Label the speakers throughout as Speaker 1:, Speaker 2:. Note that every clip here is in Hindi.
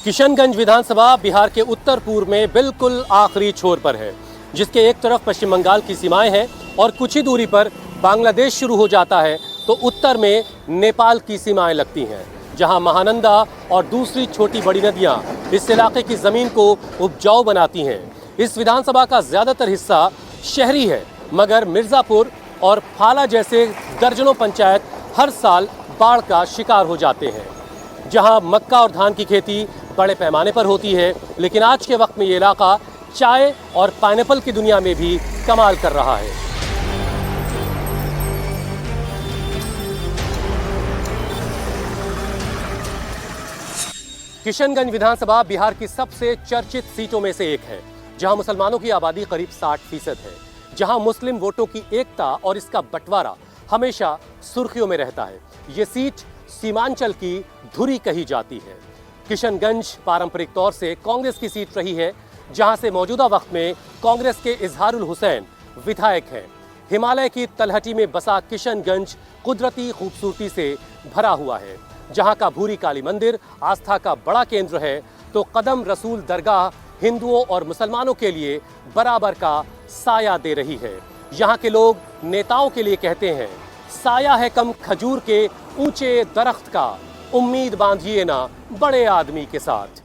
Speaker 1: किशनगंज विधानसभा बिहार के उत्तर पूर्व में बिल्कुल आखिरी छोर पर है, जिसके एक तरफ पश्चिम बंगाल की सीमाएं हैं और कुछ ही दूरी पर बांग्लादेश शुरू हो जाता है, तो उत्तर में नेपाल की सीमाएं लगती हैं, जहां महानंदा और दूसरी छोटी बड़ी नदियां इस इलाके की जमीन को उपजाऊ बनाती हैं। इस विधानसभा का ज्यादातर हिस्सा शहरी है, मगर मिर्जापुर और फाला जैसे दर्जनों पंचायत हर साल बाढ़ का शिकार हो जाते हैं। जहां मक्का और धान की खेती बड़े पैमाने पर होती है, लेकिन आज के वक्त में ये इलाका चाय और पाइनएप्पल की दुनिया में भी कमाल कर रहा है। किशनगंज विधानसभा बिहार की सबसे चर्चित सीटों में से एक है, जहां मुसलमानों की आबादी करीब 60% है, जहां मुस्लिम वोटों की एकता और इसका बंटवारा हमेशा सुर्खियों में रहता है। ये सीट सीमांचल की धुरी कही जाती है। किशनगंज पारंपरिक तौर से कांग्रेस की सीट रही है, जहां से मौजूदा वक्त में कांग्रेस के इजहारुल हुसैन विधायक हैं। हिमालय की तलहटी में बसा किशनगंज कुदरती खूबसूरती से भरा हुआ है। जहां का भूरी काली मंदिर आस्था का बड़ा केंद्र है, तो कदम रसूल दरगाह हिंदुओं और मुसलमानों के लिए बराबर का साया दे रही है। यहाँ के लोग नेताओं के लिए कहते हैं, साया है कम खजूर के ऊंचे दरख्त का, उम्मीद बांधिए ना बड़े आदमी के साथ।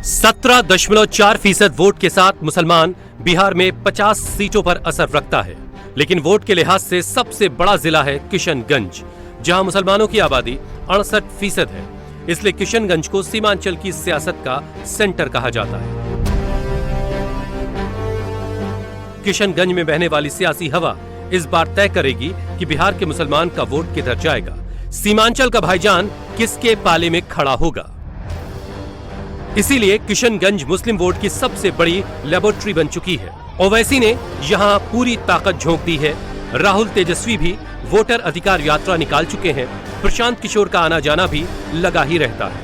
Speaker 1: 17.4% वोट के साथ मुसलमान बिहार में 50 सीटों पर असर रखता है, लेकिन वोट के लिहाज से सबसे बड़ा जिला है किशनगंज, जहां मुसलमानों की आबादी 68% है। इसलिए किशनगंज को सीमांचल की सियासत का सेंटर कहा जाता है। किशनगंज में बहने वाली सियासी हवा इस बार तय करेगी कि बिहार के मुसलमान का वोट किधर जाएगा, सीमांचल का भाईजान किसके पाले में खड़ा होगा। इसीलिए किशनगंज मुस्लिम वोट की सबसे बड़ी लेबोरेटरी बन चुकी है। ओवैसी ने यहां पूरी ताकत झोंक दी है। राहुल तेजस्वी भी वोटर अधिकार यात्रा निकाल चुके हैं। प्रशांत किशोर का आना जाना भी लगा ही रहता है।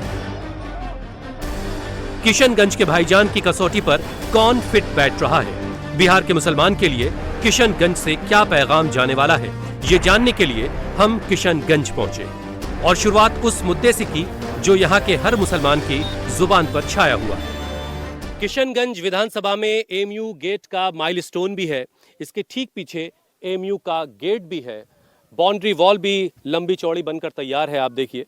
Speaker 1: किशनगंज के भाईजान की कसौटी पर कौन फिट बैठ रहा है, बिहार के मुसलमान के लिए किशनगंज से क्या पैगाम जाने वाला है, ये जानने के लिए हम किशनगंज पहुंचे और शुरुआत उस मुद्दे से की जो यहाँ के हर मुसलमान की जुबान पर छाया हुआ है। किशनगंज विधानसभा में एमयू गेट का माइलस्टोन भी है। इसके ठीक पीछे एमयू का गेट भी है। बाउंड्री वॉल भी लंबी चौड़ी बनकर तैयार है, आप देखिए।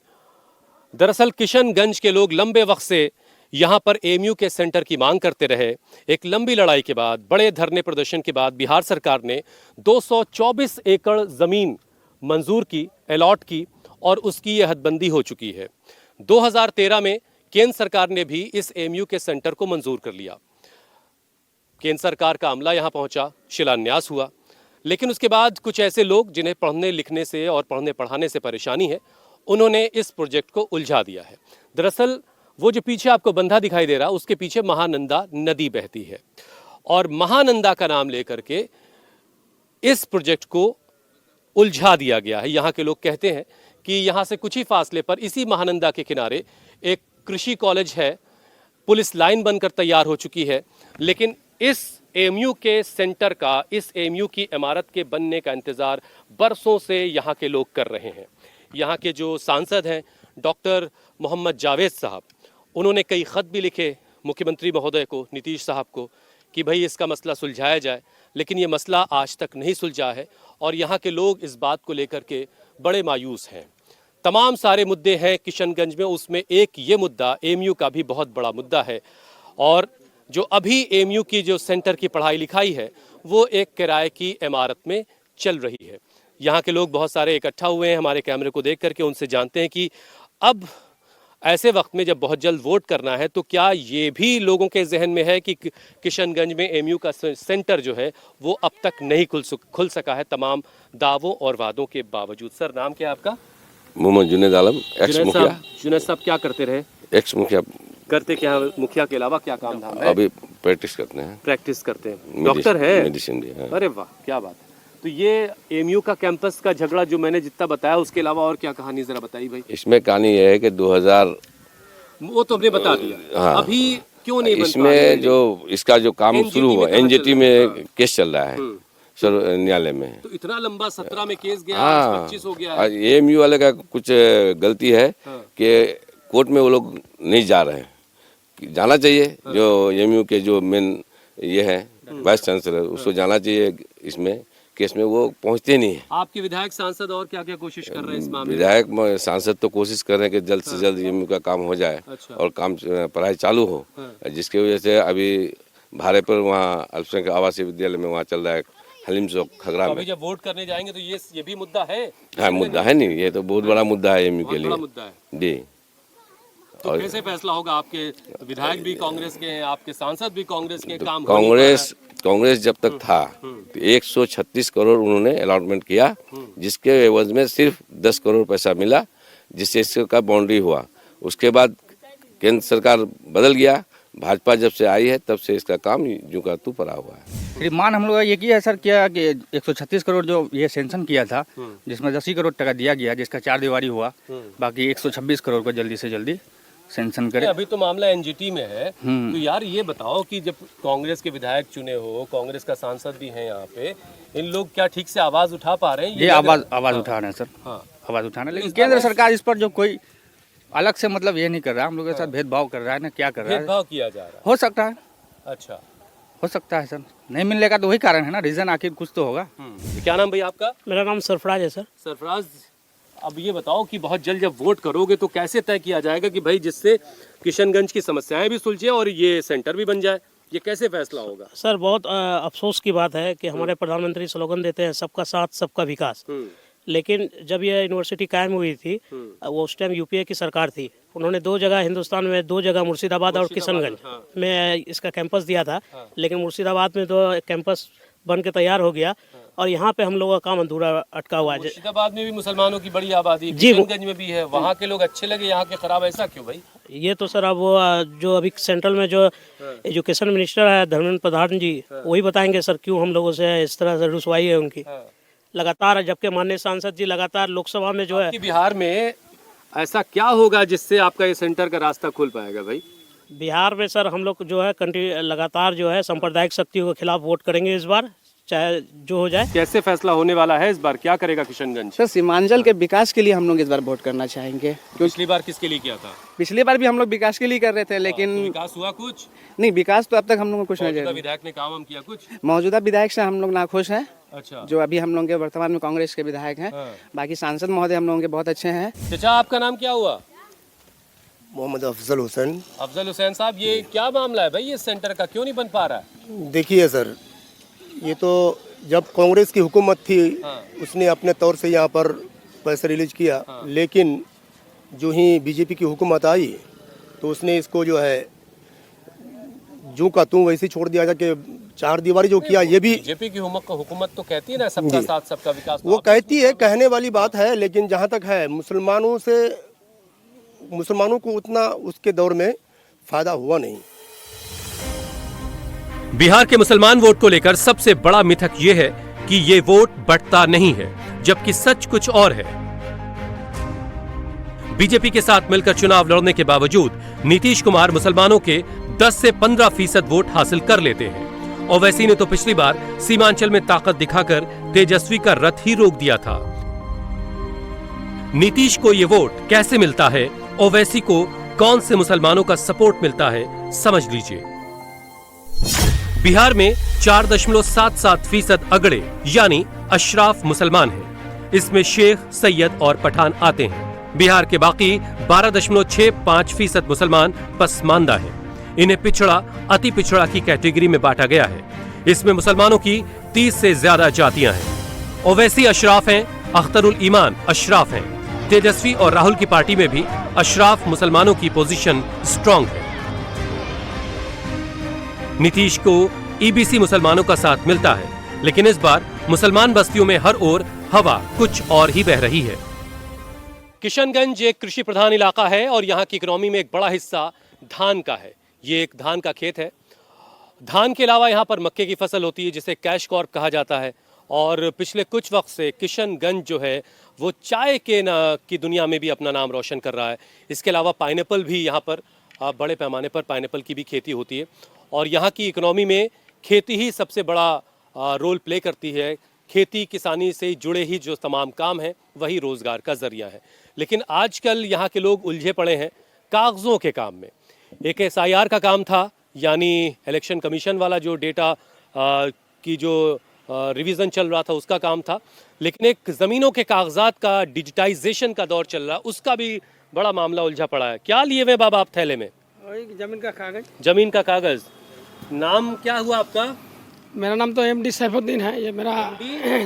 Speaker 1: दरअसल किशनगंज के लोग लंबे वक्त से यहाँ पर एमयू के सेंटर की मांग करते रहे। एक लंबी लड़ाई के बाद, बड़े धरने प्रदर्शन के बाद बिहार सरकार ने 224 एकड़ जमीन मंजूर की, अलॉट की, और उसकी यह हदबंदी हो चुकी है। 2013 में केंद्र सरकार ने भी इस एमयू के सेंटर को मंजूर कर लिया। केंद्र सरकार का अमला यहाँ पहुंचा, शिलान्यास हुआ, लेकिन उसके बाद कुछ ऐसे लोग जिन्हें पढ़ने लिखने से और पढ़ने पढ़ाने से परेशानी है, उन्होंने इस प्रोजेक्ट को उलझा दिया है। दरअसल वो जो पीछे आपको बंधा दिखाई दे रहा, उसके पीछे महानंदा नदी बहती है, और महानंदा का नाम लेकर के इस प्रोजेक्ट को उलझा दिया गया है। यहाँ के लोग कहते हैं कि यहाँ से कुछ ही फासले पर इसी महानंदा के किनारे एक कृषि कॉलेज है, पुलिस लाइन बनकर तैयार हो चुकी है, लेकिन इस एमयू के सेंटर का, इस एमयू की इमारत के बनने का इंतजार बरसों से यहाँ के लोग कर रहे हैं। यहाँ के जो सांसद हैं डॉक्टर मोहम्मद जावेद साहब, उन्होंने कई खत भी लिखे मुख्यमंत्री महोदय को, नीतीश साहब को, कि भाई इसका मसला सुलझाया जाए, लेकिन ये मसला आज तक नहीं सुलझा है और यहाँ के लोग इस बात को लेकर के बड़े मायूस हैं। तमाम सारे मुद्दे हैं किशनगंज में, उसमें एक ये मुद्दा एमयू का भी बहुत बड़ा मुद्दा है। और जो अभी एमयू की जो सेंटर की पढ़ाई लिखाई है, वो एक किराए की इमारत में चल रही है। यहाँ के लोग बहुत सारे इकट्ठा हुए हैं, हमारे कैमरे को देख करके उनसे जानते हैं कि अब ऐसे वक्त में जब बहुत जल्द वोट करना है, तो क्या ये भी लोगों के जहन में है कि किशनगंज में एमयू का सेंटर जो है वो अब तक नहीं खुल सका है, तमाम दावों और वादों के बावजूद। सर, नाम क्या है आपका?
Speaker 2: मोहम्मद जुनैद आलम, एक्स मुखिया।
Speaker 1: जुनैद साहब क्या करते रहे?
Speaker 2: एक्स मुखिया।
Speaker 1: करते क्या, मुखिया के अलावा क्या काम धाम है?
Speaker 2: अभी प्रैक्टिस करते हैं।
Speaker 1: प्रैक्टिस करते हैं, डॉक्टर है,
Speaker 2: मेडिसिन भी है।
Speaker 1: अरे वाह, क्या बात है। तो ये एमयू का कैंपस का झगड़ा जो मैंने जितना बताया, उसके अलावा और क्या कहानी, जरा बताइए भाई।
Speaker 2: इसमें कहानी ये है कि 2000,
Speaker 1: वो तो हमने बता दिया।
Speaker 2: हाँ,
Speaker 1: अभी क्यों नहीं बन
Speaker 2: इसमें जो इसका जो काम शुरू हुआ, एनजीटी में केस चल रहा है सर्व न्यायालय में।
Speaker 1: तो इतना लंबा 17 में केस गया,
Speaker 2: हाँ,
Speaker 1: 25 हो गया है।
Speaker 2: एमयू वाले का कुछ गलती है कि कोर्ट में वो लोग नहीं जा रहे हैं। जाना चाहिए, जो एमयू के जो मेन ये है वाइस चांसलर, उसको जाना चाहिए इसमें केस में, वो पहुंचते नहीं है।
Speaker 1: आपके विधायक सांसद और क्या क्या कोशिश कर रहे हैं इस मामले में?
Speaker 2: विधायक सांसद तो कोशिश कर रहे हैं कि जल्द से जल्द एमयू का काम हो जाए और काम पढ़ाई चालू हो, जिसकी वजह से अभी भारे पर वहाँ अल्पसंख्यक आवासीय विद्यालय में वहाँ चल रहा है हलीम चौक खगड़ा में।
Speaker 1: अभी जब वोट करने जाएंगे तो ये भी मुद्दा है।
Speaker 2: हाँ, मुद्दा है नहीं, ये तो बहुत बड़ा मुद्दा है एमयू के लिए।
Speaker 1: मुद्दा है
Speaker 2: जी।
Speaker 1: तो कैसे फैसला होगा? आपके विधायक भी कांग्रेस के हैं, आपके सांसद भी कांग्रेस के, काम
Speaker 2: कांग्रेस जब तक था तो 136 करोड़ उन्होंने अलॉटमेंट किया, जिसके एवज में सिर्फ 10 करोड़ पैसा मिला, जिससे इसका बाउंड्री हुआ। उसके बाद केंद्र सरकार बदल गया, भाजपा जब से आई है तब से इसका काम यूं का तू पड़ा हुआ है।
Speaker 3: श्रीमान हम लोग ये किया है सर, क्या कि 136 करोड़ जो ये सेंक्शन किया था, जिसमें 80 करोड़ टका दिया गया, जिसका 4 दीवारी हुआ, बाकी 126 करोड़ को जल्दी से जल्दी सेंक्शन करें।
Speaker 1: अभी तो मामला एनजीटी में है, तो यार ये बताओ कि जब कांग्रेस के विधायक चुने हो, कांग्रेस का सांसद भी है यहाँ पे, इन लोग क्या ठीक से आवाज उठा पा रहे हैं?
Speaker 3: ये आवाज उठा रहे हैं सर, आवाज उठा रहे हैं, लेकिन केंद्र सरकार इस पर जो कोई अलग से मतलब ये नहीं कर रहा, हम लोग के साथ भेदभाव कर रहा है ना, क्या कर रहा है,
Speaker 1: भेदभाव किया जा रहा है।
Speaker 3: हो सकता है।
Speaker 1: अच्छा,
Speaker 3: हो सकता है सर, नहीं मिलने का तो वही कारण है ना, रीजन आखिर कुछ तो होगा।
Speaker 1: क्या नाम भाई आपका?
Speaker 4: मेरा नाम सरफराज है सर।
Speaker 1: सरफराज, अब ये बताओ कि बहुत जल्द जब वोट करोगे तो कैसे तय किया जाएगा कि भाई जिससे किशनगंज की समस्याएं भी सुलझे और ये सेंटर भी बन जाए, ये कैसे फैसला होगा?
Speaker 4: सर बहुत अफसोस की बात है कि हमारे प्रधानमंत्री स्लोगन देते हैं सबका साथ सबका विकास, लेकिन जब यह यूनिवर्सिटी कायम हुई थी वो उस टाइम यूपीए की सरकार थी, उन्होंने 2 जगह हिंदुस्तान में 2 जगह मुर्शिदाबाद और किशनगंज में इसका कैंपस दिया था, लेकिन मुर्शिदाबाद में तो कैंपस बन के तैयार हो गया और यहाँ पे हम लोगों का काम अधूरा अटका हुआ है।
Speaker 1: मुर्शिदाबाद में भी मुसलमानों की बड़ी आबादी, किशनगंज में भी है, वहाँ के लोग अच्छे लगे, यहाँ के खराब, ऐसा क्यों भाई?
Speaker 4: ये तो सर अब वो जो अभी सेंट्रल में जो एजुकेशन मिनिस्टर है धर्मेंद्र प्रधान जी, वही बताएंगे सर क्यों हम लोगों से इस तरह से रुसवाई है उनकी लगातार, जबकि माननीय सांसद जी लगातार लोकसभा में जो है।
Speaker 1: बिहार में ऐसा क्या होगा जिससे आपका ये सेंटर का रास्ता खुल पाएगा भाई?
Speaker 4: बिहार में सर हम लोग जो है लगातार जो है सांप्रदायिक शक्तियों के खिलाफ वोट करेंगे इस बार, चाहे जो हो जाए।
Speaker 1: कैसे फैसला होने वाला है इस बार, क्या करेगा किशनगंज?
Speaker 5: सर सीमांचल के विकास के लिए हम लोग इस बार वोट करना चाहेंगे।
Speaker 1: पिछली बार किसके लिए किया था?
Speaker 5: पिछली बार भी हम लोग विकास के लिए कर रहे थे, लेकिन
Speaker 1: तो विकास हुआ कुछ
Speaker 5: नहीं, विकास तो अब तक हम लोग को कुछ नहीं।
Speaker 1: विधायक ने काम किया कुछ?
Speaker 5: मौजूदा विधायक से हम लोग नाखुश हैं।
Speaker 1: अच्छा,
Speaker 5: जो अभी हम लोग के वर्तमान में कांग्रेस के विधायक हैं। बाकी सांसद महोदय हम लोगों के बहुत अच्छे हैं।
Speaker 1: चाचा आपका नाम क्या हुआ?
Speaker 6: मोहम्मद अफजल हुसैन।
Speaker 1: अफजल हुसैन साहब, ये क्या मामला है भाई, ये सेंटर का क्यों नहीं बन पा रहा है?
Speaker 6: देखिए सर, ये तो जब कांग्रेस की हुकूमत थी उसने अपने तौर से यहाँ पर पैसा रिलीज किया, लेकिन जो ही बीजेपी की हुकूमत आई तो उसने इसको जो है जूं का तूं वैसे छोड़ दिया था कि 4 दीवारी जो किया, ये भी
Speaker 1: बीजेपी की हुकूमत तो कहती है ना सबका साथ सबका विकास,
Speaker 6: वो कहती है, कहने वाली बात है, लेकिन जहाँ तक है मुसलमानों को उतना उसके दौर में फायदा हुआ नहीं।
Speaker 1: बिहार के मुसलमान वोट को लेकर सबसे बड़ा मिथक ये है कि ये वोट बढ़ता नहीं है, जबकि सच कुछ और है। बीजेपी के साथ मिलकर चुनाव लड़ने के बावजूद नीतीश कुमार मुसलमानों के 10 से 15% वोट हासिल कर लेते हैं। ओवैसी ने तो पिछली बार सीमांचल में ताकत दिखाकर तेजस्वी का रथ ही रोक दिया था। नीतीश को ये वोट कैसे मिलता है, ओवैसी को कौन से मुसलमानों का सपोर्ट मिलता है, समझ लीजिए। बिहार में 4.77% अगड़े यानी अशराफ मुसलमान हैं। इसमें शेख, सैयद और पठान आते हैं। बिहार के बाकी 12.65% मुसलमान पसमानदा हैं। इन्हें पिछड़ा, अति पिछड़ा की कैटेगरी में बांटा गया है। इसमें मुसलमानों की 30 से ज्यादा जातियां हैं। ओवैसी अशराफ हैं, अख्तरुल ईमान अशराफ हैं। तेजस्वी और राहुल की पार्टी में भी अशराफ मुसलमानों की पोजीशन स्ट्रांग है। नीतीश को ईबीसी मुसलमानों का साथ मिलता है, लेकिन इस बार मुसलमान बस्तियों में हर ओर हवा कुछ और ही बह रही है। किशनगंज एक कृषि प्रधान इलाका है और यहाँ की इकोनॉमी में एक बड़ा हिस्सा धान का है। ये एक धान का खेत है। धान के अलावा यहाँ पर मक्के की फसल होती है जिसे कैश क्रॉप कहा जाता है। और पिछले कुछ वक्त से किशनगंज जो है वो चाय की दुनिया में भी अपना नाम रोशन कर रहा है। इसके अलावा पाइनएप्पल भी यहाँ पर बड़े पैमाने पर पाइनएप्पल की भी खेती होती है और यहाँ की इकोनॉमी में खेती ही सबसे बड़ा रोल प्ले करती है। खेती किसानी से जुड़े ही जो तमाम काम हैं वही रोज़गार का ज़रिया है। लेकिन आजकल यहाँ के लोग उलझे पड़े हैं कागजों के काम में। एक SIR का काम था, यानी इलेक्शन कमीशन वाला जो डेटा की जो रिवीजन चल रहा था उसका काम था, लेकिन एक ज़मीनों के कागजात का डिजिटाइजेशन का दौर चल रहा, उसका भी बड़ा मामला उलझा पड़ा है। क्या लिए हुए बाबा आप थैले में?
Speaker 5: जमीन का कागज।
Speaker 1: जमीन का कागज। नाम क्या हुआ आपका?
Speaker 7: मेरा नाम तो MD सैफुद्दीन है। ये मेरा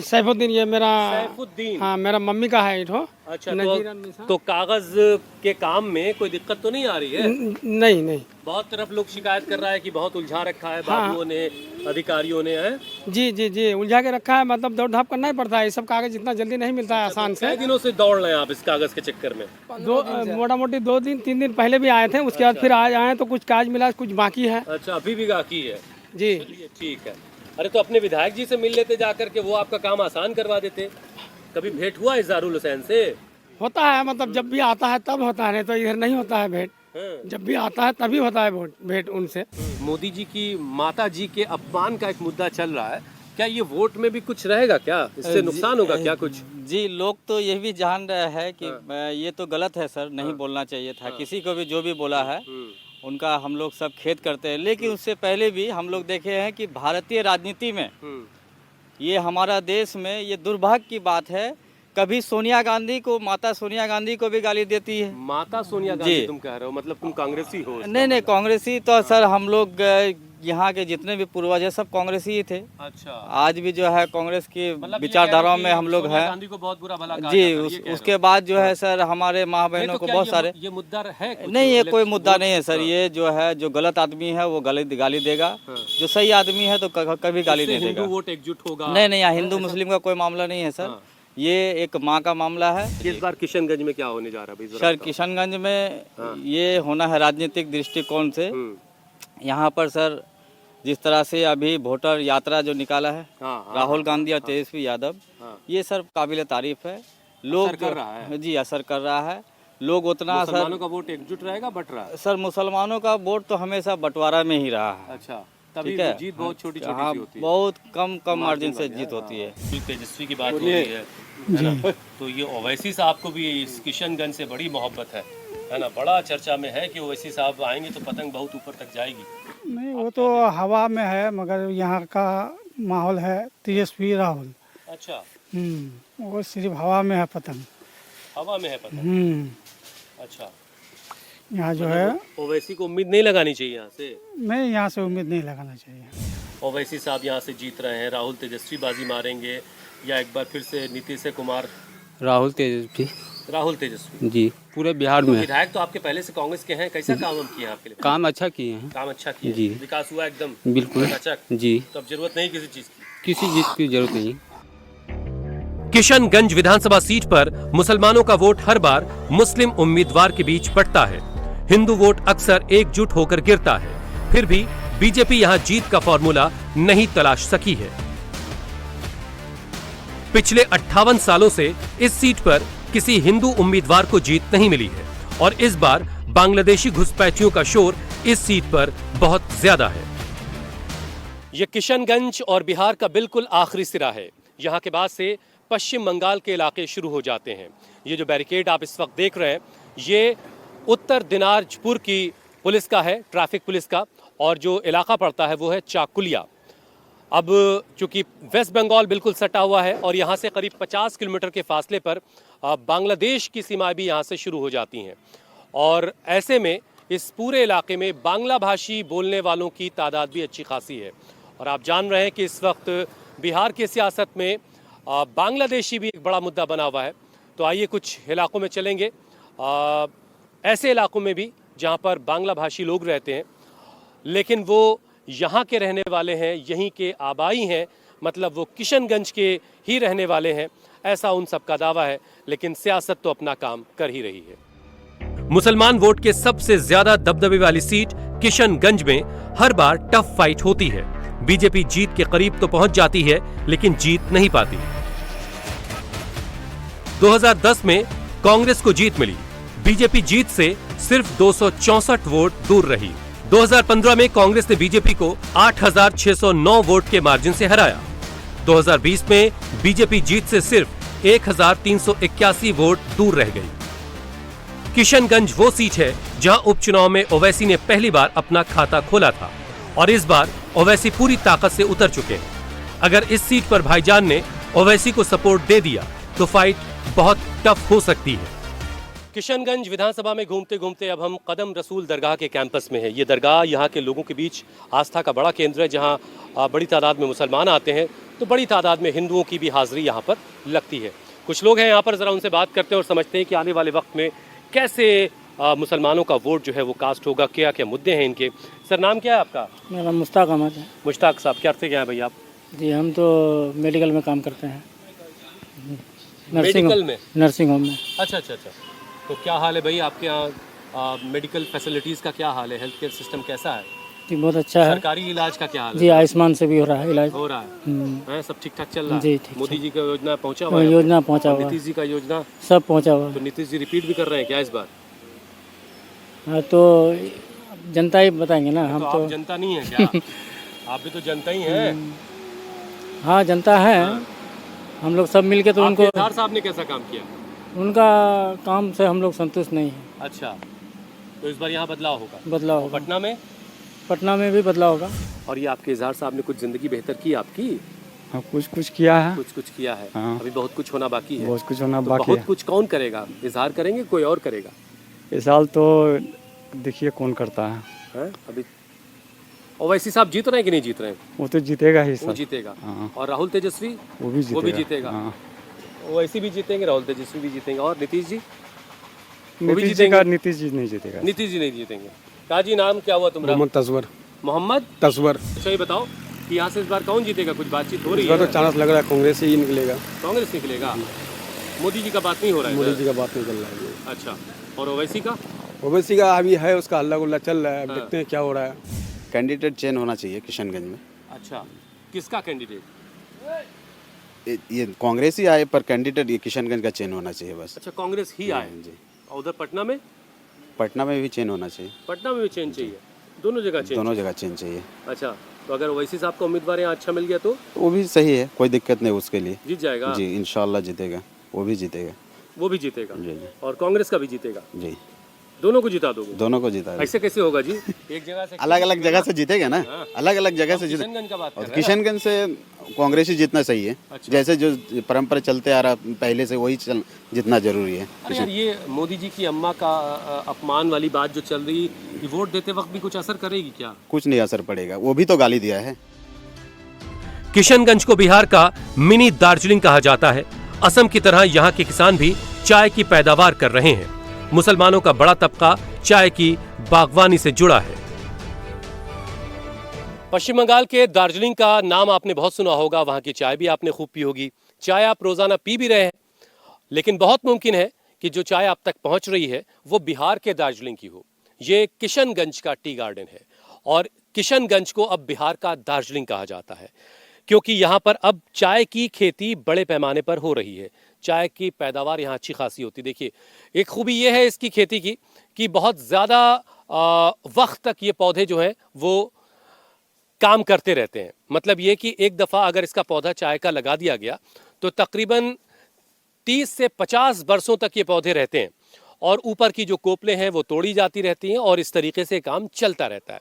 Speaker 7: सैफुद्दीन, ये मेरा
Speaker 1: सैफुद्दीन।
Speaker 7: हाँ, मेरा मम्मी का है इठो।
Speaker 1: अच्छा, तो कागज के काम में कोई दिक्कत तो नहीं आ रही है?
Speaker 7: नहीं नहीं।
Speaker 1: बहुत तरफ लोग शिकायत कर रहा है कि बहुत उलझा रखा है बाबुओं ने, अधिकारियों ने, है?
Speaker 7: जी जी जी, उलझा के रखा है। मतलब दौड़ धाप करना ही पड़ता है, ये सब कागज इतना जल्दी नहीं मिलता है आसान से।
Speaker 1: कितने दिनों से दौड़ रहे हैं आप इस कागज के चक्कर में?
Speaker 7: मोटा मोटी 2 दिन 3 दिन पहले भी आए थे, उसके बाद फिर आज आए तो कुछ कागज मिला, कुछ बाकी है।
Speaker 1: अच्छा, अभी भी बाकी है
Speaker 7: जी।
Speaker 1: ठीक है। अरे तो अपने विधायक जी से मिल लेते जाकर के, वो आपका काम आसान करवा देते। कभी भेंट हुआ इज़हारुल हुसैन से?
Speaker 7: होता है, मतलब जब भी आता है तब होता है, नहीं तो इधर नहीं होता है भेंट। जब भी आता है तभी होता है भेंट उनसे।
Speaker 1: मोदी जी की माता जी के अपमान का एक मुद्दा चल रहा है, क्या ये वोट में भी कुछ रहेगा? क्या इससे नुकसान होगा क्या कुछ?
Speaker 8: जी, लोग तो ये भी जान रहे हैं कि ये तो गलत है सर, नहीं बोलना चाहिए था। किसी को भी जो भी बोला है उनका हम लोग सब खेद करते हैं, लेकिन उससे पहले भी हम लोग देखे हैं कि भारतीय राजनीति में ये हमारा देश में ये दुर्भाग्य की बात है, कभी सोनिया गांधी को, माता सोनिया गांधी को भी गाली देती है।
Speaker 1: माता सोनिया गांधी तुम कह रहे हो, मतलब तुम कांग्रेसी हो?
Speaker 8: नहीं, कांग्रेसी तो सर हम लोग यहाँ के जितने भी पूर्वज है सब कांग्रेसी ही थे।
Speaker 1: अच्छा,
Speaker 8: आज भी जो है कांग्रेस की विचारधाराओं में हम लोग हैं।
Speaker 1: गांधी को बहुत बुरा भला कहा
Speaker 8: जी,
Speaker 1: जाता है,
Speaker 8: उसके बाद जो है सर हमारे माँ बहनों को बहुत सारे,
Speaker 1: ये मुद्दा है कुछ?
Speaker 8: नहीं, ये कोई मुद्दा नहीं है सर। ये जो है, जो गलत आदमी है वो गाली देगा, जो सही आदमी है तो कभी गाली नहीं देगा।
Speaker 1: वोट एकजुट होगा?
Speaker 8: नहीं, यहाँ हिंदू मुस्लिम का कोई मामला नहीं है सर, ये एक माँ का मामला है।
Speaker 1: इस बार किशनगंज में क्या होने जा रहा है
Speaker 8: सर? किशनगंज में ये होना है राजनीतिक दृष्टिकोण से। यहाँ पर सर जिस तरह से अभी वोटर यात्रा जो निकाला है राहुल गांधी और तेजस्वी यादव, ये सर काबिल तारीफ है। लोग
Speaker 1: असर कर रहा है।
Speaker 8: जी, असर कर रहा है। लोग उतना
Speaker 1: मुसलमानों का वोट एकजुट रहेगा, बट रहा है
Speaker 8: सर? मुसलमानों का वोट तो हमेशा बंटवारा में ही रहा है।
Speaker 1: अच्छा, तभी जीत बहुत छोटी छोटी
Speaker 8: हाँ,
Speaker 1: सी होती है,
Speaker 8: बहुत कम मार्जिन से जीत होती है।
Speaker 1: तेजस्वी की बात हो रही है ना? तो ये ओवैसी साहब को भी इस किशनगंज से बड़ी मोहब्बत है ना? बड़ा चर्चा में है कि ओवैसी साहब आएंगे तो पतंग बहुत ऊपर तक जाएगी।
Speaker 7: नहीं, वो तो हवा में है, मगर यहाँ का माहौल है तेजस्वी राहुल।
Speaker 1: अच्छा,
Speaker 7: वो सिर्फ हवा में है पतंग।
Speaker 1: हवा में है पतंग। अच्छा,
Speaker 7: यहाँ जो है
Speaker 1: ओवैसी को उम्मीद नहीं लगानी चाहिए यहाँ से?
Speaker 7: नहीं, यहाँ से उम्मीद नहीं लगाना चाहिए।
Speaker 1: ओवैसी साहब यहाँ से जीत रहे हैं, राहुल तेजस्वी बाजी मारेंगे या एक बार फिर से नीतीश कुमार?
Speaker 9: राहुल तेजस्वी।
Speaker 1: राहुल तेजस्वी
Speaker 9: जी, पूरे बिहार में।
Speaker 1: विधायक तो आपके पहले से कांग्रेस के हैं, कैसा काम हम किए आपके लिए?
Speaker 9: काम अच्छा किए हैं।
Speaker 1: काम अच्छा किए
Speaker 9: जी,
Speaker 1: विकास हुआ एकदम
Speaker 9: बिल्कुल जी।
Speaker 1: तो अब जरूरत नहीं किसी चीज की?
Speaker 9: किसी चीज की जरूरत नहीं।
Speaker 1: किशनगंज विधानसभा सीट पर मुसलमानों का वोट हर बार मुस्लिम उम्मीदवार के बीच पड़ता है। हिंदू वोट अक्सर एकजुट होकर गिरता है, फिर भी बीजेपी यहां जीत का फॉर्मूला नहीं तलाश सकी है। पिछले 58 सालों से इस सीट पर किसी हिंदू उम्मीदवार को जीत नहीं मिली है और इस बार बांग्लादेशी घुसपैठियों का शोर इस सीट पर बहुत ज्यादा है। यह किशनगंज और बिहार का बिल्कुल आखिरी सिरा है। यहाँ के बाद से पश्चिम बंगाल के इलाके शुरू हो जाते हैं। ये जो बैरिकेड आप इस वक्त देख रहे हैं, ये उत्तर दिनाजपुर की पुलिस का है, ट्रैफिक पुलिस का, और जो इलाका पड़ता है वो है चाकुलिया। अब चूंकि वेस्ट बंगाल बिल्कुल सटा हुआ है और यहाँ से करीब 50 किलोमीटर के फासले पर बांग्लादेश की सीमाएं भी यहाँ से शुरू हो जाती हैं, और ऐसे में इस पूरे इलाके में बांग्ला भाषी बोलने वालों की तादाद भी अच्छी खासी है। और आप जान रहे हैं कि इस वक्त बिहार की सियासत में बांग्लादेशी भी एक बड़ा मुद्दा बना हुआ है। तो आइए कुछ इलाकों में चलेंगे, ऐसे इलाकों में भी जहाँ पर बांग्ला भाषी लोग रहते हैं, लेकिन वो यहाँ के रहने वाले हैं, यहीं के आबाई हैं, मतलब वो किशनगंज के ही रहने वाले हैं, ऐसा उन सब का दावा है। लेकिन सियासत तो अपना काम कर ही रही है। मुसलमान वोट के सबसे ज्यादा दबदबे वाली सीट किशनगंज में हर बार टफ फाइट होती है। बीजेपी जीत के करीब तो पहुंच जाती है, लेकिन जीत नहीं पाती। 2010 में कांग्रेस को जीत मिली, बीजेपी जीत से सिर्फ 264 वोट दूर रही। 2015 में कांग्रेस ने बीजेपी को 8,609 वोट के मार्जिन से हराया। 2020 में बीजेपी जीत से सिर्फ 1,381 वोट दूर रह गई। किशनगंज वो सीट है जहां उपचुनाव में ओवैसी ने पहली बार अपना खाता खोला था और इस बार ओवैसी पूरी ताकत से उतर चुके हैं। अगर इस सीट पर भाईजान ने ओवैसी को सपोर्ट दे दिया तो फाइट बहुत टफ हो सकती है। किशनगंज विधानसभा में घूमते घूमते अब हम कदम रसूल दरगाह के कैंपस में हैं। ये दरगाह यहाँ के लोगों के बीच आस्था का बड़ा केंद्र है, जहाँ बड़ी तादाद में मुसलमान आते हैं तो बड़ी तादाद में हिंदुओं की भी हाजिरी यहाँ पर लगती है। कुछ लोग हैं यहाँ पर, ज़रा उनसे बात करते हैं और समझते हैं कि आने वाले वक्त में कैसे मुसलमानों का वोट जो है वो कास्ट होगा, क्या क्या मुद्दे हैं इनके। सर, नाम क्या है आपका?
Speaker 10: मेरा नाम मुश्ताक अहमद है।
Speaker 1: मुश्ताक साहब, क्या अर्थ क्या है भैया आप?
Speaker 10: जी, हम तो मेडिकल में काम करते हैं।
Speaker 1: मेडिकल में?
Speaker 10: नर्सिंग होम में।
Speaker 1: अच्छा अच्छा अच्छा। तो क्या हाल है भाई आपके यहाँ मेडिकल फैसिलिटीज़ का क्या हाल है? हेल्थ केयर सिस्टम कैसा है?
Speaker 10: जी, बहुत अच्छा है।
Speaker 1: सरकारी इलाज का क्या हाल है?
Speaker 10: जी, आयुष्मान से भी हो रहा है इलाज।
Speaker 1: हो रहा है, सब ठीक ठाक चल रहा है?
Speaker 10: जी, ठीक।
Speaker 1: मोदी जी का योजना पहुँचा हुआ है?
Speaker 10: योजना पहुँचा हुआ है।
Speaker 1: नीतीश जी का योजना
Speaker 10: सब पहुँचा हुआ है।
Speaker 1: तो नीतीश जी रिपीट भी कर रहे हैं क्या इस बार?
Speaker 10: हाँ, तो जनता ही बताएंगे ना। हम
Speaker 1: तो आप जनता नहीं है क्या? आप भी तो जनता ही हैं।
Speaker 10: हाँ, जनता है। हम लोग सब मिलके तो उनको,
Speaker 1: केदार साहब ने कैसा काम किया?
Speaker 10: उनका काम से हम लोग संतुष्ट नहीं हैं।
Speaker 1: अच्छा, तो इस बार यहाँ बदलाव होगा?
Speaker 10: बदलाव होगा।
Speaker 1: पटना में?
Speaker 10: पटना में भी बदलाव होगा।
Speaker 1: और ये आपके इजहार साहब ने कुछ जिंदगी बेहतर की आपकी?
Speaker 9: हाँ, कुछ कुछ किया है।
Speaker 1: कुछ कुछ किया है।
Speaker 9: हाँ।
Speaker 1: अभी बहुत कुछ होना बाकी है।
Speaker 9: बहुत कुछ होना
Speaker 1: तो
Speaker 9: बाकी
Speaker 1: बहुत
Speaker 9: है।
Speaker 1: कुछ कौन करेगा? इजहार करेंगे, कोई और करेगा?
Speaker 9: इस साल तो देखिए कौन करता है।
Speaker 1: हैं? अभी ओवैसी साहब जीत रहे हैं कि नहीं जीत रहे हैं?
Speaker 9: वो तो जीतेगा ही
Speaker 1: वो
Speaker 9: सर।
Speaker 1: जीतेगा।
Speaker 9: हाँ।
Speaker 1: और राहुल तेजस्वी?
Speaker 9: वो भी जीतेगा। हाँ।
Speaker 1: ओवैसी भी जीतेंगे, राहुल तेजस्वी भी जीतेंगे, और नीतीश जी?
Speaker 9: नीतीश जी नहीं जीतेगा।
Speaker 1: नीतीश जी नहीं जीतेंगे। काजी, नाम क्या हुआ तुम्हारा?
Speaker 11: मोहम्मद तस्वर।
Speaker 1: मोहम्मद
Speaker 11: तस्वर।
Speaker 1: अच्छा, ये बताओ कि यहाँ से इस बार कौन जीतेगा? कुछ बातचीत हो रही
Speaker 11: इस बार
Speaker 1: है?
Speaker 11: तो चांस लग रहा है कांग्रेस से ही निकलेगा।
Speaker 1: कांग्रेस निकलेगा। मोदी जी का बात नहीं हो रहा है?
Speaker 11: मोदी जी का बात नहीं चल रहा है।
Speaker 1: अच्छा, और ओवैसी का?
Speaker 11: ओवैसी का अभी है, उसका हल्ला गुल्ला चल रहा है। अब देखते हैं क्या हो रहा है।
Speaker 12: कैंडिडेट चेंज होना चाहिए किशनगंज में।
Speaker 1: अच्छा, किसका कैंडिडेट?
Speaker 12: ये कांग्रेस ही आए पर कैंडिडेट ये किशनगंज का चेंज होना चाहिए बस।
Speaker 1: अच्छा, कांग्रेस ही आए
Speaker 12: जी।
Speaker 1: और उधर पटना में?
Speaker 12: पटना में भी चेंज होना चाहिए।
Speaker 1: पटना में भी चेंज चाहिए? दोनों जगह चेंज?
Speaker 12: दोनों जगह चेंज चाहिए।
Speaker 1: अच्छा, तो अगर ओवैसी साहब का उम्मीदवार यहाँ अच्छा मिल गया तो
Speaker 12: वो भी सही है, कोई दिक्कत नहीं उसके लिए।
Speaker 1: जीत जाएगा?
Speaker 12: जी, इंशाल्लाह जीतेगा। वो भी जीतेगा।
Speaker 1: वो भी जीतेगा?
Speaker 12: जी जी।
Speaker 1: और कांग्रेस का भी जीतेगा?
Speaker 12: जी,
Speaker 1: दोनों को जिता दोगे?
Speaker 12: दोनों को जीता।
Speaker 1: ऐसे कैसे होगा जी? एक जगह से
Speaker 12: अलग अलग जगह से जीतेगा ना। अलग अलग जगह से जीतेगा।
Speaker 1: किशनगंज का बात कर
Speaker 12: और
Speaker 1: रहे हैं?
Speaker 12: किशनगंज से कांग्रेस ही जीतना सही है।
Speaker 1: अच्छा।
Speaker 12: जैसे जो परंपरा चलते आ रहा पहले से वही जीतना जरूरी है।
Speaker 1: अरे यार, ये मोदी जी की अम्मा का अपमान वाली बात जो चल रही, ये वोट देते वक्त भी कुछ असर करेगी क्या?
Speaker 12: कुछ नहीं असर पड़ेगा, वो भी तो गाली दिया है।
Speaker 1: किशनगंज को बिहार का मिनी दार्जिलिंग कहा जाता है। असम की तरह यहाँ के किसान भी चाय की पैदावार कर रहे हैं। मुसलमानों का बड़ा तबका चाय की बागवानी से जुड़ा है। पश्चिम बंगाल के दार्जिलिंग का नाम आपने बहुत सुना होगा, वहां की चाय भी आपने खूब पी होगी। चाय आप रोजाना पी भी रहे हैं, लेकिन बहुत मुमकिन है कि जो चाय आप तक पहुंच रही है वो बिहार के दार्जिलिंग की हो। ये किशनगंज का टी गार्डन है और किशनगंज को अब बिहार का दार्जिलिंग कहा जाता है, क्योंकि यहाँ पर अब चाय की खेती बड़े पैमाने पर हो रही है। चाय की पैदावार यहाँ अच्छी खासी होती। देखिए, एक खूबी ये है इसकी खेती की कि बहुत ज़्यादा वक्त तक ये पौधे जो हैं वो काम करते रहते हैं। मतलब ये कि एक दफ़ा अगर इसका पौधा चाय का लगा दिया गया तो तकरीबन 30 से 50 बरसों तक ये पौधे रहते हैं और ऊपर की जो कोपलें हैं वो तोड़ी जाती रहती हैं और इस तरीके से काम चलता रहता है।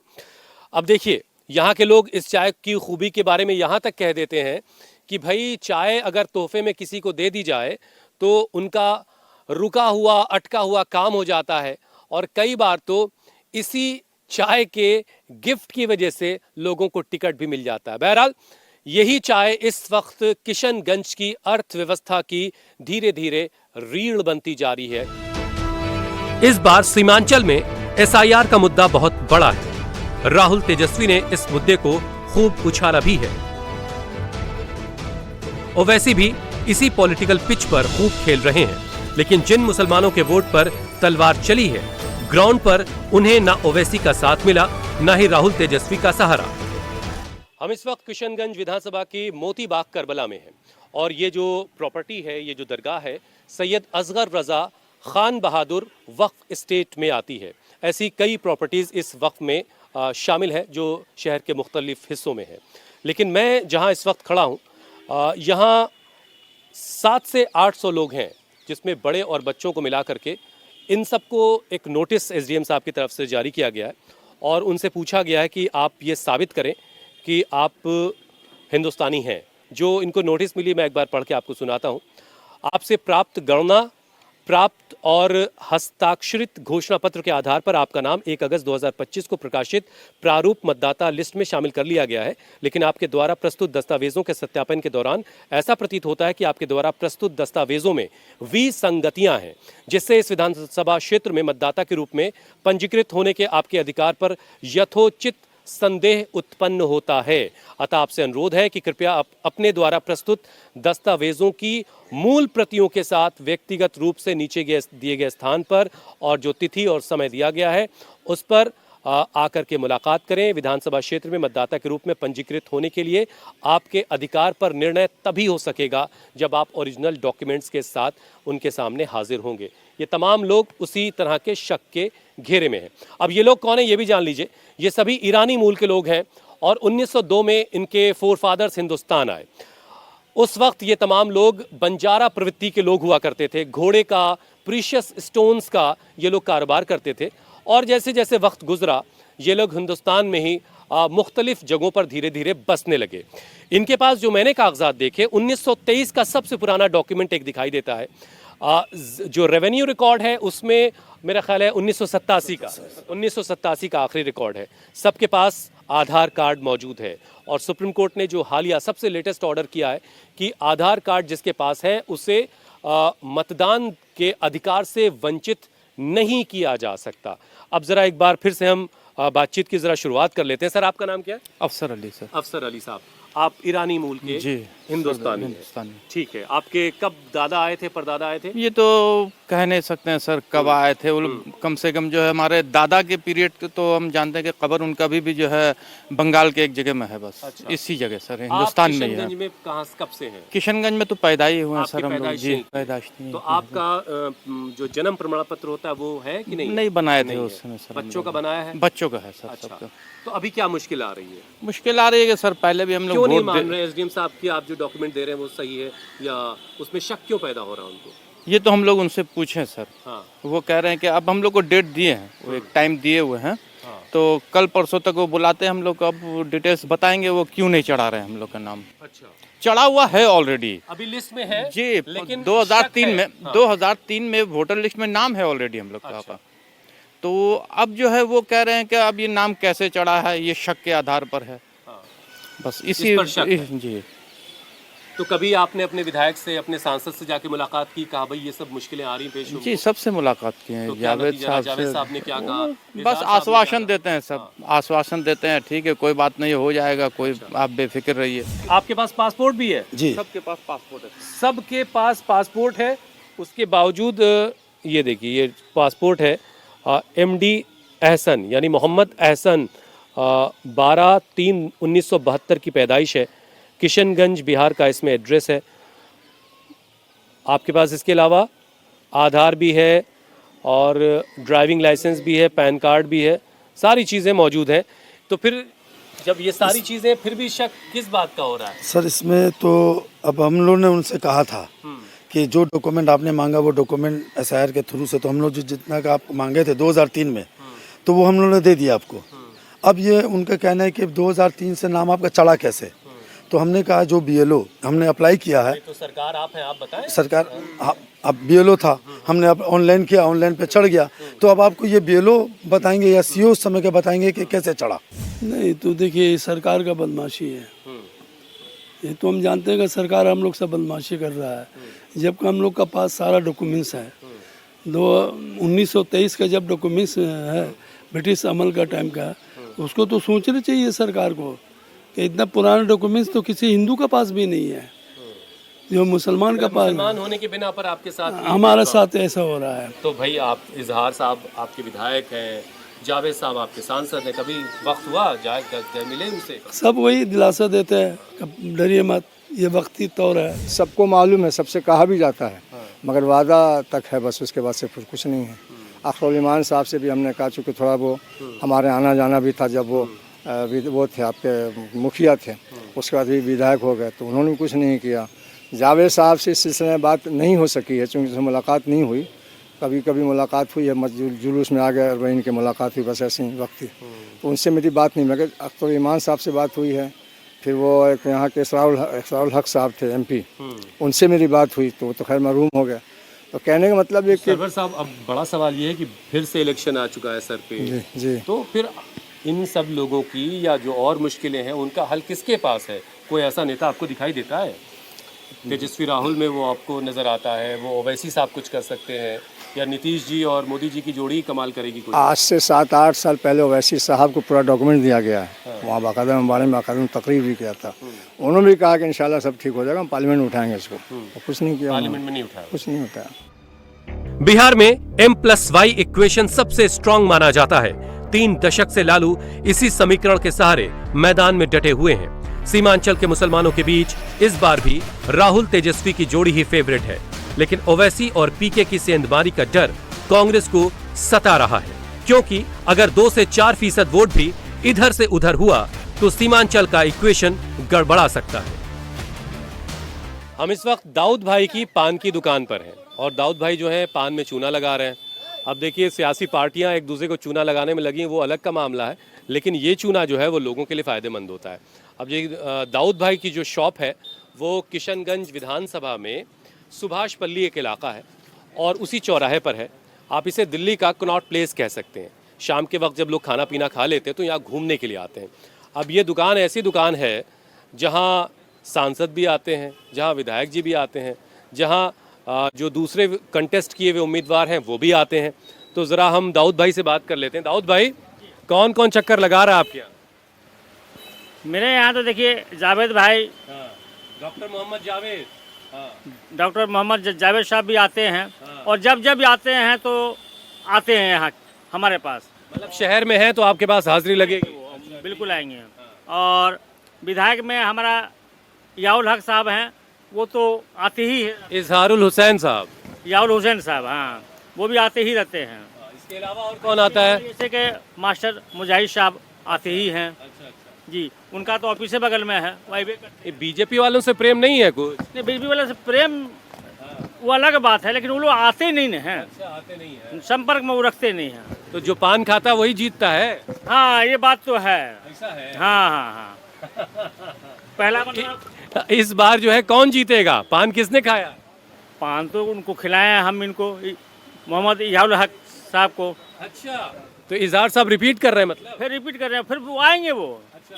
Speaker 1: अब देखिए, यहाँ के लोग इस चाय की खूबी के बारे में यहाँ तक कह देते हैं कि भाई चाय अगर तोहफे में किसी को दे दी जाए तो उनका रुका हुआ अटका हुआ काम हो जाता है, और कई बार तो इसी चाय के गिफ्ट की वजह से लोगों को टिकट भी मिल जाता है। बहरहाल, यही चाय इस वक्त किशनगंज की अर्थव्यवस्था की धीरे धीरे रीढ़ बनती जा रही है। इस बार सीमांचल में SIR का मुद्दा बहुत बड़ा है। राहुल तेजस्वी ने इस मुद्दे को खूब उछाला भी है। ओवैसी भी इसी पॉलिटिकल पिच पर खूब खेल रहे हैं, लेकिन जिन मुसलमानों के वोट पर तलवार चली है, ग्राउंड पर उन्हें ना ओवैसी का साथ मिला, ना ही राहुल तेजस्वी का सहारा। हम इस वक्त किशनगंज विधानसभा की मोती बाग करबला में हैं और ये जो प्रॉपर्टी है, ये जो दरगाह है, सैयद असगर रजा खान बहादुर वक्फ एस्टेट में आती है। ऐसी कई प्रॉपर्टीज़ इस वक्फ में शामिल है जो शहर के मुख्तलिफ हिस्सों में है। लेकिन मैं जहां इस वक्त खड़ा हूं, यहाँ 700 से 800 लोग हैं, जिसमें बड़े और बच्चों को मिला करके इन सबको एक नोटिस एसडीएम साहब की तरफ से जारी किया गया है और उनसे पूछा गया है कि आप ये साबित करें कि आप हिंदुस्तानी हैं। जो इनको नोटिस मिली मैं एक बार पढ़ के आपको सुनाता हूँ। आपसे प्राप्त गणना प्राप्त और हस्ताक्षरित घोषणा पत्र के आधार पर आपका नाम 1 अगस्त 2025 को प्रकाशित प्रारूप मतदाता लिस्ट में शामिल कर लिया गया है, लेकिन आपके द्वारा प्रस्तुत दस्तावेजों के सत्यापन के दौरान ऐसा प्रतीत होता है कि आपके द्वारा प्रस्तुत दस्तावेजों में विसंगतियां हैं, जिससे इस विधानसभा क्षेत्र में मतदाता के रूप में पंजीकृत होने के आपके अधिकार पर यथोचित संदेह उत्पन्न होता है। अतः आपसे अनुरोध है कि कृपया आप अपने द्वारा प्रस्तुत दस्तावेजों की मूल प्रतियों के साथ व्यक्तिगत रूप से नीचे दिए गए स्थान पर और जो तिथि और समय दिया गया है उस पर आकर के मुलाकात करें। विधानसभा क्षेत्र में मतदाता के रूप में पंजीकृत होने के लिए आपके अधिकार पर निर्णय तभी हो सकेगा जब आप ओरिजिनल डॉक्यूमेंट्स के साथ उनके सामने हाजिर होंगे। ये तमाम लोग उसी तरह के शक के घेरे में हैं। अब ये लोग कौन है ये भी जान लीजिए। ये सभी ईरानी मूल के लोग हैं और 1902 में इनके फोरफादर्स हिंदुस्तान आए। उस वक्त ये तमाम लोग बंजारा प्रवृत्ति के लोग हुआ करते थे। घोड़े का, प्रीशियस स्टोन्स का ये लोग कारोबार करते थे और जैसे जैसे वक्त गुजरा ये लोग हिंदुस्तान में ही मुख्तलिफ जगहों पर धीरे धीरे बसने लगे। इनके पास जो मैंने कागजात देखे 1923 का सबसे पुराना डॉक्यूमेंट एक दिखाई देता है। जो रेवेन्यू रिकॉर्ड है उसमें मेरा ख्याल है 1987 का आखिरी रिकॉर्ड है। सबके पास आधार कार्ड मौजूद है और सुप्रीम कोर्ट ने जो हालिया सबसे लेटेस्ट ऑर्डर किया है कि आधार कार्ड जिसके पास है उसे मतदान के अधिकार से वंचित नहीं किया जा सकता। अब ज़रा एक बार फिर से हम बातचीत की ज़रा शुरुआत कर लेते हैं। सर आपका नाम क्या है?
Speaker 9: अफसर अली सर।
Speaker 1: अफसर अली साहब, आप ईरानी मूल के
Speaker 9: जी
Speaker 1: हिंदुस्तानी हैं। ठीक है। आपके कब दादा आए थे, परदादा आए थे?
Speaker 9: ये तो कह नहीं सकते हैं सर कब आए थे। वो कम से कम जो है हमारे दादा के पीरियड के तो हम जानते हैं कि कब्र उनका भी जो है बंगाल के एक जगह में है बस। अच्छा। इसी जगह सर हिंदुस्तान में ही है।
Speaker 1: किशनगंज में कहाँ कब से हैं?
Speaker 9: किशनगंज में तो पैदा ही हुए हैं सर हम लोग। जी पैदाइश।
Speaker 1: तो आपका जो जन्म प्रमाण पत्र होता है वो है कि नहीं?
Speaker 9: नहीं बनाए थे उस समय सर।
Speaker 1: बच्चों का बनाया है?
Speaker 9: बच्चों का है सर।
Speaker 1: अच्छा। तो अभी क्या मुश्किल आ रही है?
Speaker 9: मुश्किल आ रही है कि सर पहले भी हम लोग
Speaker 1: क्यों नहीं मान रहे एसडीएम साहब की आप जो डॉक्यूमेंट दे रहे हैं वो सही है या उसमें शक क्यों पैदा हो रहा है उनको?
Speaker 9: ये तो हम लोग उनसे पूछे सर।
Speaker 1: हाँ।
Speaker 9: वो कह रहे हैं कि अब हम लोग को डेट दिए हैं, वो एक टाइम दिए हुए हैं। हाँ। तो कल परसों तक वो बुलाते हैं हम लोग को, अब डिटेल्स बताएंगे वो क्यों नहीं चढ़ा रहे हैं हम लोग का नाम।
Speaker 1: अच्छा।
Speaker 9: चढ़ा हुआ है ऑलरेडी,
Speaker 1: अभी लिस्ट में है
Speaker 9: जी।
Speaker 1: लेकिन
Speaker 9: 2003 में वोटर लिस्ट में नाम है ऑलरेडी हम लोग का। अच्छा। तो अब जो है वो कह रहे हैं कि अब ये नाम कैसे चढ़ा है, ये शक के आधार पर है। हाँ। बस इसी पर शक है। जी।
Speaker 1: तो कभी आपने अपने विधायक से, अपने सांसद से जाके मुलाकात की, कहा भाई ये सब मुश्किलें आ रही पेश?
Speaker 9: जी सबसे मुलाकात की है।
Speaker 1: तो
Speaker 9: जावेद
Speaker 1: साहब ने क्या कहा?
Speaker 9: बस आश्वासन देते हैं सब। आश्वासन देते हैं ठीक है कोई बात नहीं हो जाएगा, कोई आप बेफिक्र रहिए। आपके
Speaker 1: पास पासपोर्ट भी है?
Speaker 9: जी
Speaker 1: सबके पास पासपोर्ट है। सबके पास पासपोर्ट है। उसके बावजूद ये देखिए ये पासपोर्ट है MD एहसन यानी मोहम्मद एहसन 12/3/1972 की पैदाइश है। किशनगंज बिहार का इसमें एड्रेस है। आपके पास इसके अलावा आधार भी है और ड्राइविंग लाइसेंस भी है, पैन कार्ड भी है, सारी चीज़ें मौजूद हैं। तो फिर जब ये सारी चीज़ें फिर भी शक किस बात का हो रहा है?
Speaker 13: सर इसमें तो अब हम लोगों ने उनसे कहा था कि जो डॉक्यूमेंट आपने मांगा वो डॉक्यूमेंट SIR के थ्रू से, तो हम लोग जो जितना का आप मांगे थे 2003 में तो वो हम लोगों ने दे दिया आपको। अब ये उनका कहना है कि 2003 से नाम आपका चढ़ा कैसे? तो हमने कहा जो BLO हमने अप्लाई किया है।
Speaker 1: तो सरकार आप हैं, आप बताएं।
Speaker 13: सरकार अब BLO था, हमने अब ऑनलाइन किया, ऑनलाइन पे चढ़ गया। तो अब आपको ये BLO बताएंगे या CO उस समय के बताएंगे कि कैसे चढ़ा?
Speaker 14: नहीं तो देखिए सरकार का बदमाशी है, ये तो हम जानते हैं कि सरकार हम लोग से बदमाशी कर रहा है। जबकि हम लोग का पास सारा डॉक्यूमेंट्स है। 1923 का जब डॉक्यूमेंट्स है ब्रिटिश अमल का टाइम का, उसको तो सोचना चाहिए सरकार को कि इतना पुराना डॉक्यूमेंट्स तो किसी हिंदू का पास भी नहीं है, जो मुसलमान का पास।
Speaker 1: मुसलमान होने के बिना पर आपके साथ
Speaker 14: हमारे साथ ऐसा हो रहा है।
Speaker 1: तो भाई आप इजहार साहब आपके विधायक हैं, जावेद साहब आपके सांसद हैं, कभी वक्त हुआ जाए मिले उनसे?
Speaker 14: सब वही दिलासा देते हैं डरिए मत, ये वक्ती तौर है।
Speaker 15: सबको मालूम है, सबसे कहा भी जाता है, मगर वादा तक है बस, उसके बाद से फिर कुछ नहीं है। अख्तरुल ईमान साहब से भी हमने कहा, चूँकि थोड़ा वो हमारे आना जाना भी था, जब वो थे आपके मुखिया थे, उसके बाद भी विधायक हो गए तो उन्होंने भी कुछ नहीं किया। जावेद साहब से इस सिलसिले में बात नहीं हो सकी है, चूँकि मुलाकात नहीं हुई। कभी कभी मुलाकात हुई है, जुलूस में आ गए और वहीं की मुलाकात हुई, बस ऐसे ही वक्त ही। तो उनसे मेरी बात नहीं, मगर अख्तर ईमान साहब से बात हुई है। फिर वो एक यहाँ के इसराउल हक साहब थे MP, उनसे मेरी बात हुई, तो वो तो खैर महरूम हो गया। तो कहने का मतलब ये कि
Speaker 1: सरवर साहब, अब बड़ा सवाल ये है कि फिर से इलेक्शन आ चुका है सर पे।
Speaker 15: जी।
Speaker 1: तो फिर इन सब लोगों की या जो और मुश्किलें हैं उनका हल किसके पास है? कोई ऐसा नेता आपको दिखाई देता है? तेजस्वी राहुल में वो आपको नजर आता है, वो ओवैसी साहब कुछ कर सकते हैं, या नीतीश जी और मोदी जी की जोड़ी कमाल करेगी? कोई
Speaker 15: आज से 7-8 साल पहले ओवैसी साहब को पूरा डॉक्यूमेंट दिया गया है, वहाँ बाकायदा बारे में बाकायदा तकरीर भी किया था। उन्होंने भी कहा कि इंशाल्लाह सब ठीक हो जाएगा, हम पार्लियामेंट में उठाएंगे इसको। कुछ नहीं किया,
Speaker 1: पार्लियामेंट में नहीं उठाया,
Speaker 15: कुछ नहीं उठाया।
Speaker 1: बिहार में M+Y इक्वेशन सबसे स्ट्रांग माना जाता है। 3 दशक से लालू इसी समीकरण के सहारे मैदान में डटे हुए हैं। सीमांचल के मुसलमानों के बीच इस बार भी राहुल तेजस्वी की जोड़ी ही फेवरेट है, लेकिन ओवैसी और PK की सेंधमारी का डर कांग्रेस को सता रहा है, क्योंकि अगर 2 से 4% वोट भी इधर से उधर हुआ तो सीमांचल का इक्वेशन गड़बड़ा सकता है। हम इस वक्त दाऊद भाई की पान की दुकान पर हैं और दाऊद भाई जो है पान में चूना लगा रहे हैं। अब देखिए, सियासी पार्टियां एक दूसरे को चूना लगाने में लगी हैं, वो अलग का मामला है, लेकिन ये चूना जो है वो लोगों के लिए फ़ायदेमंद होता है। अब ये दाऊद भाई की जो शॉप है वो किशनगंज विधानसभा में सुभाष पल्ली एक इलाका है और उसी चौराहे पर है। आप इसे दिल्ली का कनॉट प्लेस कह सकते हैं। शाम के वक्त जब लोग खाना पीना खा लेते हैं तो यहाँ घूमने के लिए आते हैं। अब ये दुकान ऐसी दुकान है जहाँ सांसद भी आते हैं, जहाँ विधायक जी भी आते हैं, जहाँ जो दूसरे कंटेस्ट किए हुए उम्मीदवार हैं वो भी आते हैं। तो ज़रा हम दाऊद भाई से बात कर लेते हैं। दाऊद भाई, कौन कौन चक्कर लगा रहा है आपके यहाँ?
Speaker 10: मेरे यहाँ तो देखिए जावेद भाई,
Speaker 1: डॉक्टर मोहम्मद जावेद,
Speaker 10: डॉक्टर मोहम्मद जावेद साहब भी आते हैं, और जब जब आते हैं तो आते हैं यहाँ हमारे पास।
Speaker 1: मतलब शहर में है तो आपके पास हाजिरी लगेगी?
Speaker 10: बिल्कुल आएंगे। और विधायक में हमारा याउल हक साहब हैं, वो तो आते ही है।
Speaker 1: इजहारुल हुसैन साहब,
Speaker 10: याउल हुसैन साहब, हाँ, वो भी आते ही रहते हैं।
Speaker 1: इसके अलावा और कौन आता है?
Speaker 10: जैसे कि मास्टर मुजाहिद साहब आते ही हैं। जी, उनका तो ऑफिस बगल में है। वही
Speaker 1: बीजेपी वालों से प्रेम नहीं है कुछ?
Speaker 10: नहीं, बीजेपी वालों से प्रेम वो अलग बात है, लेकिन वो लोग आते नहीं हैं।
Speaker 1: आते नहीं है,
Speaker 10: संपर्क में वो रखते नहीं हैं।
Speaker 1: तो जो पान खाता वही जीतता है।
Speaker 10: हाँ, ये बात तो है।
Speaker 1: ऐसा है?
Speaker 10: हाँ हाँ हाँ। पहला मतलब
Speaker 1: इस बार जो है कौन जीतेगा? पान किसने खाया?
Speaker 10: पान तो उनको खिलाए हम, इनको मोहम्मद याउल हक साहब को।
Speaker 1: अच्छा, तो इजहार साहब रिपीट कर रहे हैं? मतलब
Speaker 10: फिर रिपीट कर रहे हैं, फिर वो आएंगे वो।
Speaker 1: अच्छा,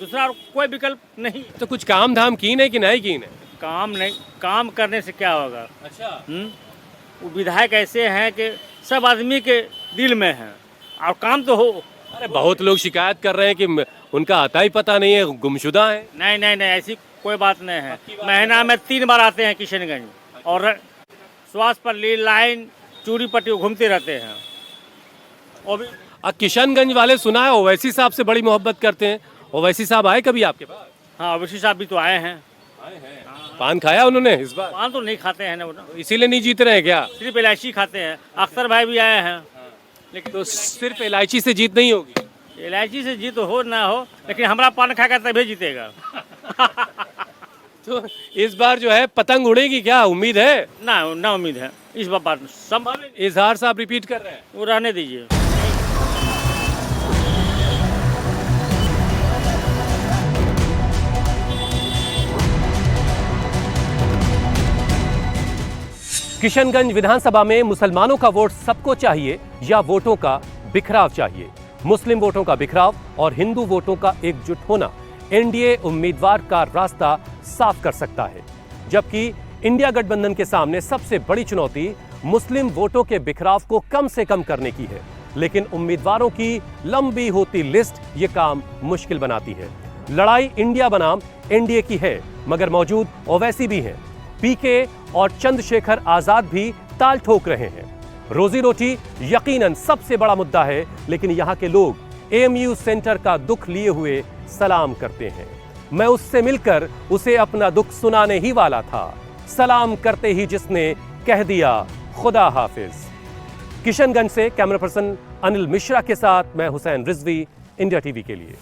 Speaker 10: दूसरा कोई विकल्प नहीं।
Speaker 1: तो कुछ काम धाम कीन है कि नहीं कीन है?
Speaker 10: काम नहीं, काम करने से क्या होगा?
Speaker 1: अच्छा,
Speaker 10: वो विधायक ऐसे हैं कि सब आदमी के दिल में हैं, और काम तो हो।
Speaker 1: अरे बहुत लोग शिकायत कर रहे हैं कि उनका आता ही पता नहीं है, गुमशुदा है।
Speaker 10: नहीं नहीं नहीं, ऐसी कोई बात नहीं है। महीना में 3 बार आते हैं किशनगंज, और स्वास्थ्य पर लाइन चूड़ी पट्टी घूमते रहते हैं। और भी
Speaker 1: किशनगंज वाले सुना है ओवैसी साहब से बड़ी मोहब्बत करते हैं। ओवैसी साहब आए कभी आपके पास?
Speaker 10: हाँ, ओवैसी साहब भी तो आए हैं।
Speaker 1: पान खाया उन्होंने इस बार?
Speaker 10: पान तो नहीं खाते हैं ना,
Speaker 1: इसीलिए नहीं जीत रहे हैं क्या?
Speaker 10: सिर्फ इलायची खाते हैं। अख्तर भाई भी आए हैं,
Speaker 1: लेकिन तो सिर्फ इलायची से जीत नहीं होगी?
Speaker 10: इलायची से जीत हो ना हो, लेकिन हमारा पान खाएगा तभी जीतेगा।
Speaker 1: तो इस बार जो है पतंग उड़ेगी क्या? उम्मीद है?
Speaker 10: ना उम्मीद है इस बार संभव।
Speaker 1: इजहार साहब रिपीट कर रहे हैं?
Speaker 10: वो रहने दीजिए।
Speaker 1: किशनगंज विधानसभा में मुसलमानों का वोट सबको चाहिए या वोटों का बिखराव चाहिए? मुस्लिम वोटों का बिखराव और हिंदू वोटों का एकजुट होना एनडीए उम्मीदवार का रास्ता साफ कर सकता है, जबकि इंडिया गठबंधन के सामने सबसे बड़ी चुनौती मुस्लिम वोटों के बिखराव को कम से कम करने की है। लेकिन उम्मीदवारों की लंबी होती लिस्ट ये काम मुश्किल बनाती है। लड़ाई इंडिया बनाम एनडीए की है, मगर मौजूद ओवैसी भी हैं। पीके और चंद्रशेखर आजाद भी ताल ठोक रहे हैं। रोजी रोटी यकीनन सबसे बड़ा मुद्दा है, लेकिन यहाँ के लोग एएमयू सेंटर का दुख लिए हुए सलाम करते हैं। मैं उससे मिलकर उसे अपना दुख सुनाने ही वाला था, सलाम करते ही जिसने कह दिया खुदा हाफिज। किशनगंज से कैमरा पर्सन अनिल मिश्रा के साथ मैं हुसैन रिजवी, इंडिया टीवी के लिए।